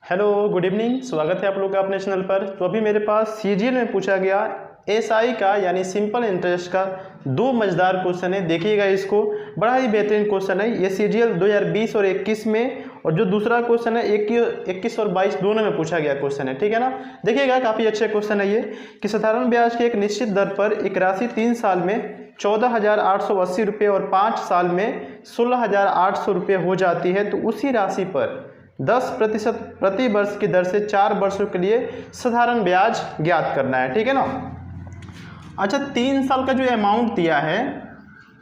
Hello good evening, स्वागत है आप लोगों का अपने चैनल पर। तो अभी मेरे पास सीजीएल में पूछा गया एसआई का यानी सिंपल इंटरेस्ट का दो मजेदार क्वेश्चन है। देखिएगा इसको, बड़ा ही बेहतरीन क्वेश्चन है ये। सीजीएल 2020 और 21 में, और जो दूसरा क्वेश्चन है 21 और 22 दोनों में पूछा गया क्वेश्चन है, ठीक है ना। देखिएगा काफ़ी अच्छे क्वेश्चन है ये कि साधारण ब्याज के एक निश्चित दर पर एक राशि 3 साल में 14,880 रुपये और 5 साल में 16,800 रुपये हो जाती है, तो उसी राशि पर 10% प्रति वर्ष की दर से 4 वर्षों के लिए साधारण ब्याज ज्ञात करना है, ठीक है ना। अच्छा, 3 साल का जो अमाउंट दिया है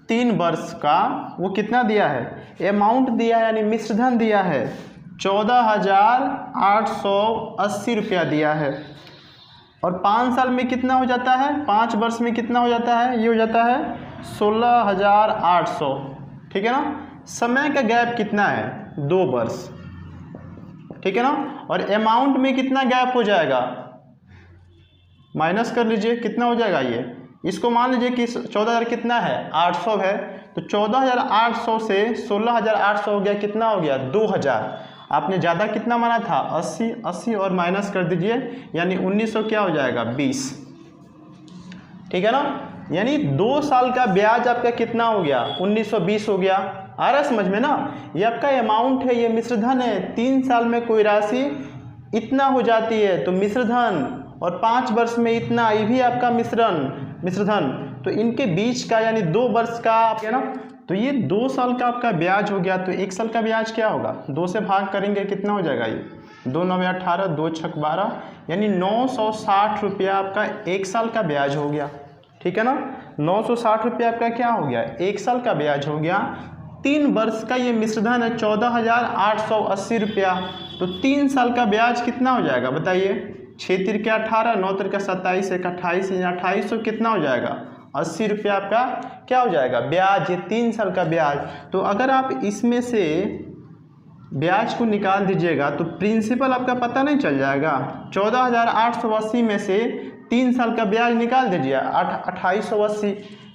3 वर्ष का, वो कितना दिया है? अमाउंट दिया है यानी मिश्रधन दिया है 14,880 रुपया दिया है। और 5 साल में कितना हो जाता है? 5 वर्ष में कितना हो जाता है? ये हो जाता है 16,800, ठीक है ना। समय का गैप कितना है? 2 वर्ष, ठीक है ना। और अमाउंट में कितना गैप हो जाएगा? माइनस कर लीजिए, कितना हो जाएगा ये। इसको मान लीजिए कि 14,000 कितना है? 800 है, तो 14,800 से 16,800 हो गया, कितना हो गया? 2,000। आपने ज़्यादा कितना माना था? 80 और माइनस कर दीजिए, यानी 1900 क्या हो जाएगा? 20, ठीक है ना। यानी 2 साल का ब्याज आपका कितना हो गया? 1920 हो गया। आ रहा है समझ में ना। ये आपका अमाउंट है, ये मिश्रधन है। 3 साल में कोई राशि इतना हो जाती है तो मिश्रधन, और 5 वर्ष में इतना, ये भी आपका मिश्रधन। तो इनके बीच का यानी 2 वर्ष का है ना। तो ये 2 साल का आपका ब्याज हो गया। तो 1 साल का ब्याज क्या होगा? 2 से भाग करेंगे, कितना हो जाएगा ये? 2 9 18, 2 6 12, यानी 960 रुपया आपका 1 साल का ब्याज हो गया, ठीक है ना। 960 रुपया आपका क्या हो गया? 1 साल का ब्याज हो गया। 3 वर्ष का ये मिश्रधन है 14,880 रुपया। तो 3 साल का ब्याज कितना हो जाएगा बताइए? 6 3 18, 9 3 27, 1 28, 2800 कितना हो जाएगा? 80 रुपया आपका क्या हो जाएगा? ब्याज, ये 3 साल का ब्याज। तो अगर आप इसमें से ब्याज को निकाल दीजिएगा तो प्रिंसिपल आपका पता नहीं चल जाएगा। 14,880 में से 3 साल का ब्याज निकाल दीजिए, 2880,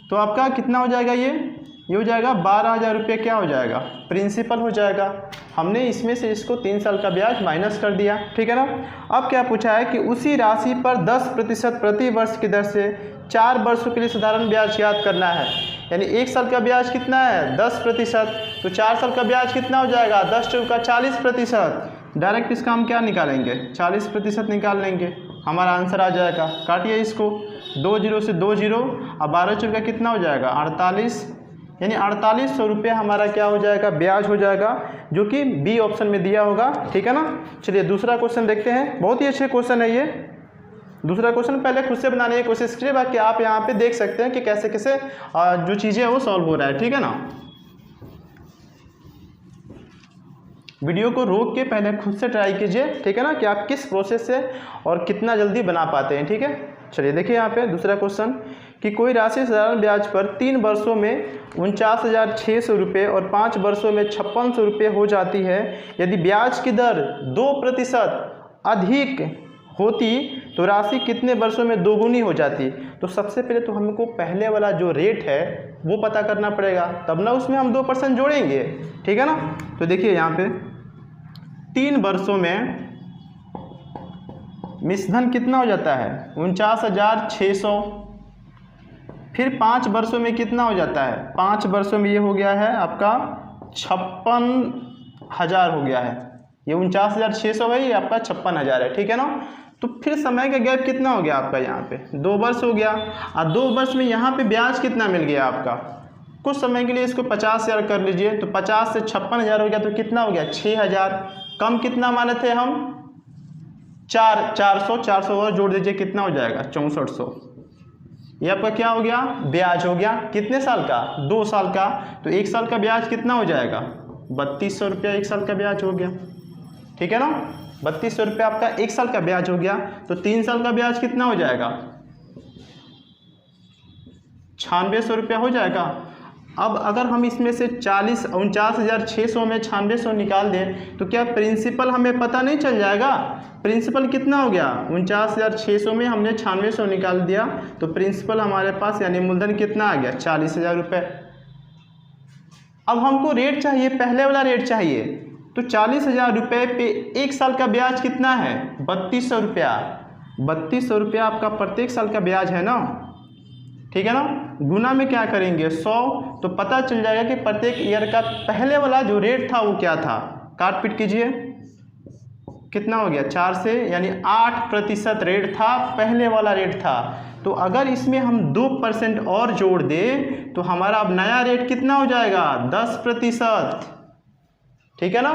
तो आपका कितना हो जाएगा? ये हो जाएगा 12,000 रुपये। क्या हो जाएगा? प्रिंसिपल हो जाएगा। हमने इसमें से इसको 3 साल का ब्याज माइनस कर दिया, ठीक है ना। अब क्या पूछा है कि उसी राशि पर 10% प्रति वर्ष की दर से 4 वर्षों के लिए साधारण ब्याज ज्ञात करना है। यानी 1 साल का ब्याज कितना है? 10%, तो 4 साल का ब्याज कितना हो जाएगा? 10 का 40%। डायरेक्ट इसका हम क्या निकालेंगे? 40% निकाल लेंगे, हमारा आंसर आ जाएगा। काटिए इसको, 2 0 से 2 0, अब 12 4 का कितना हो जाएगा? 48, यानी 4800 रुपये हमारा क्या हो जाएगा? ब्याज हो जाएगा, जो कि बी ऑप्शन में दिया होगा, ठीक है ना। चलिए दूसरा क्वेश्चन देखते हैं। बहुत ही अच्छे क्वेश्चन है ये। दूसरा क्वेश्चन पहले खुद से बनाने की कोशिश कीजिए, बाकी आप यहाँ पे देख सकते हैं कि कैसे कैसे जो चीज़ें हैं वो सॉल्व हो रहा है, ठीक है ना। वीडियो को रोक के पहले खुद से ट्राई कीजिए, ठीक है ना, कि आप किस प्रोसेस से और कितना जल्दी बना पाते हैं, ठीक है। चलिए देखिए यहाँ पे दूसरा क्वेश्चन कि कोई राशि साधारण ब्याज पर 3 वर्षों में 49,600 रुपये और 5 वर्षों में 5600 रुपये हो जाती है। यदि ब्याज की दर 2% अधिक होती तो राशि कितने वर्षों में दोगुनी हो जाती? तो सबसे पहले तो हमको पहले वाला जो रेट है वो पता करना पड़ेगा, तब ना उसमें हम 2% जोड़ेंगे, ठीक है ना। तो देखिए यहाँ पे 3 वर्षों में मिश्रधन कितना हो जाता है? 49,600। फिर 5 वर्षों में कितना हो जाता है? 5 वर्षों में ये हो गया है आपका 56,000 हो गया है। ये 49,600 है, ये आपका 56,000 है, ठीक है ना। तो फिर समय का गैप कितना हो गया आपका? यहाँ पे 2 वर्ष हो गया, और 2 वर्ष में यहाँ पे ब्याज कितना मिल गया आपका? कुछ समय के लिए इसको 50,000 कर लीजिए, तो 50 से 56,000 हो गया, तो कितना हो गया? 6,000। कम कितना माने थे हम? 400 और जोड़ दीजिए, कितना हो जाएगा? 6400। ये आपका क्या हो गया? ब्याज हो गया। कितने साल का? 2 साल का। तो 1 साल का ब्याज कितना हो जाएगा? 3200 रुपया 1 साल का ब्याज हो गया, ठीक है ना। 3200 रुपया आपका 1 साल का ब्याज हो गया। तो 3 साल का ब्याज कितना हो जाएगा? 9600 रुपया हो जाएगा। अब अगर हम इसमें से 49,600 में 9600 निकाल दें तो क्या प्रिंसिपल हमें पता नहीं चल जाएगा? प्रिंसिपल कितना हो गया? 49,600 में हमने 9600 निकाल दिया, तो प्रिंसिपल हमारे पास यानी मूलधन कितना आ गया? 40,000 रुपये। अब हमको रेट चाहिए, पहले वाला रेट चाहिए, तो 40,000 रुपये पे 1 साल का ब्याज कितना है? 3200 रुपया। 3200 रुपया आपका प्रत्येक साल का ब्याज है ना, ठीक है ना। गुना में क्या करेंगे 100, तो पता चल जाएगा कि प्रत्येक ईयर का पहले वाला जो रेट था वो क्या था। काट पीट कीजिए, कितना हो गया 4 से, यानी 8% रेट था, पहले वाला रेट था। तो अगर इसमें हम 2% और जोड़ दें तो हमारा अब नया रेट कितना हो जाएगा 10%, ठीक है ना।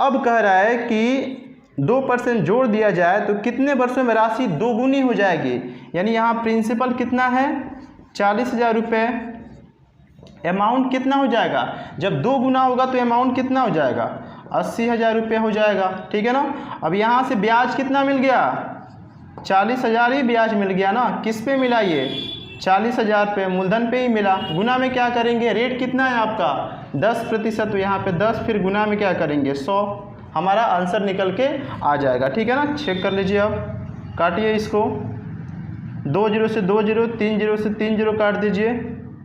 अब कह रहा है कि 2% जोड़ दिया जाए तो कितने वर्षों में राशि दोगुनी हो जाएगी। यानी यहाँ प्रिंसिपल कितना है 40,000 रुपये, अमाउंट कितना हो जाएगा, जब 2 गुना होगा तो अमाउंट कितना हो जाएगा 80,000 रुपये हो जाएगा, ठीक है ना। अब यहाँ से ब्याज कितना मिल गया 40,000 ही ब्याज मिल गया ना। किस पे मिला ये 40,000 पे, मूलधन पे ही मिला। गुना में क्या करेंगे, रेट कितना है आपका 10%, तो यहाँ पे 10, फिर गुना में क्या करेंगे 100, हमारा आंसर निकल के आ जाएगा, ठीक है ना। चेक कर लीजिए, अब काटिए इसको, 2 0 से 2 0, 3 0 से 3 0 काट दीजिए,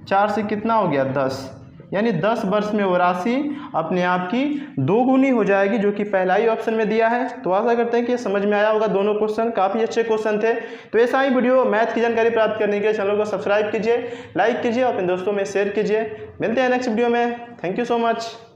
4 से कितना हो गया 10, यानी 10 वर्ष में वो राशि अपने आप की दोगुनी हो जाएगी, जो कि पहला ही ऑप्शन में दिया है। तो आशा करते हैं कि समझ में आया होगा, दोनों क्वेश्चन काफ़ी अच्छे क्वेश्चन थे। तो ऐसा ही वीडियो मैथ की जानकारी प्राप्त करने के लिए चैनल को सब्सक्राइब कीजिए, लाइक कीजिए और अपने दोस्तों में शेयर कीजिए। मिलते हैं नेक्स्ट वीडियो में। Thank you so much.